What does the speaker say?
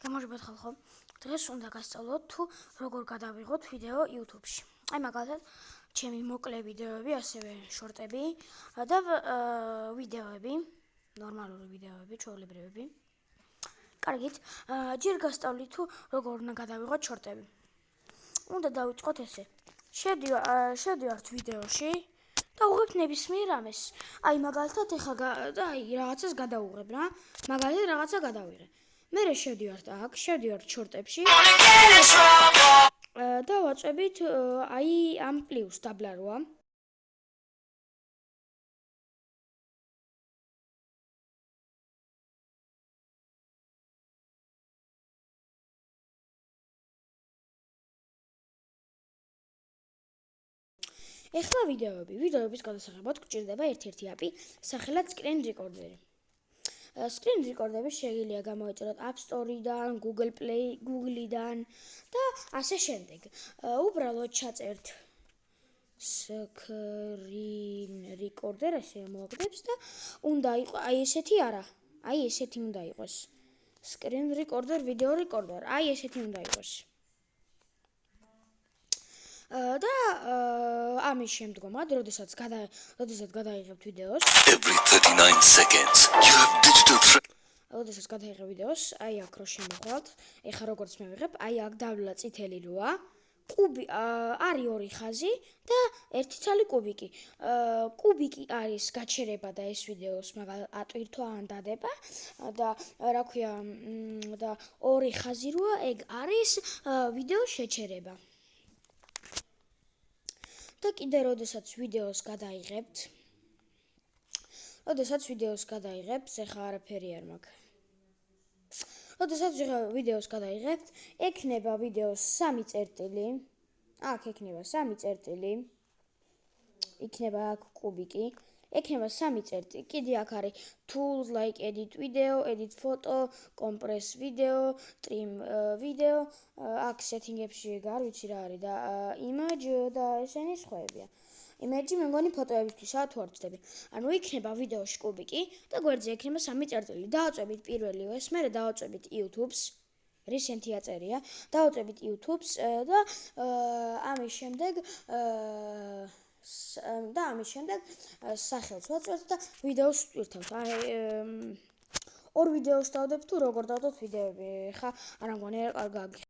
გამარჯობათ ხალხო. დღეს უნდა გასწავლოთ თუ როგორ გადავიღოთ ვიდეო YouTube-ში. აი მაგალითად, ჩემი მოკლე ვიდეოები, ასევე შორტები და ვიდეოები, ნორმალური ვიდეოები, ჩვეულებრივები. კარგით, ჯერ გასწავლით თუ როგორ უნდა გადავიღოთ შორტები. უნდა დავიწყოთ ესე. შევდივართ ვიდეოში და უღებ ნებისმიერ რამეს. აი მაგალითად ეხლა რაღაცას გადავუღებ რა. მაგალითად რაღაცა გადავიღე. მერე შევდივართ შორტებში და ვაწვევით აი ამ პლუს დაბლა როა. ეხლა ვიდეოების გადასაღებად გჭირდება ერთ-ერთი აპი, სახელად screen recorder. Screen recorder-ები შეიძლება გამოვაჭროთ App Store-დან, Google Play-დან და ასე შემდეგ. უბრალოდ ჩაწერთ screen recorder, ასე მოაგდებს და უნდა იყოს აი ესეთი არა. აი ესეთი უნდა იყოს. Screen recorder, video recorder. აი ესეთი უნდა იყოს. და ამის შემდგომად, როდესაც გადაიღებთ ვიდეოს, every 39 seconds you have digital როდესაც გადაიღებ ვიდეოს, აი აქ რო შემოხვალთ, ეხლა როგორც მე ვიღებ, აი აქ დავლა წითელი როა, კუბი არის ორი ხაზი და ერთი ცალი კუბიკი. კუბიკი არის გაჩერება და ეს ვიდეოს ატვირთვა ან დადება და რა ქვია, და ორი ხაზი როა, ეგ არის ვიდეოს შეჩერება. და კიდე როდესაც ვიდეოს გადაიღებთ, ეხლა არაფერი არ მაქვს. როდესაც ვიდეოს გადაიღებთ, ექნება ვიდეოს 3 წერტილი. აქ ექნება 3 წერტილი. იქნება აქ კუბიკი. ექნება 3 წერტილი. კიდე აქ არის tools like edit video, edit photo, compress video, trim video. აქ setting-ებში არ ვიცი რა არის და image და ესენი სხვაებია. Image მე მგონი ფოტოებისთვისაა თუ არ ვცდები. ანუ იქნება ვიდეოში კუბიკი და გვერდზე ექნება 3 წერტილი. დავაწვევით პირველი ეს, მერე დავაწვევით YouTube-ს. recent-ი აწერია. დავაწვევით YouTube-ს და ამის შემდეგ სახელს ვაწვევთ და ვიდეოს ვტვირთავთ. ორ ვიდეოს დავდებ თუ როგორ დავდოთ ვიდეოები. ხა არა მგონი არ კარგი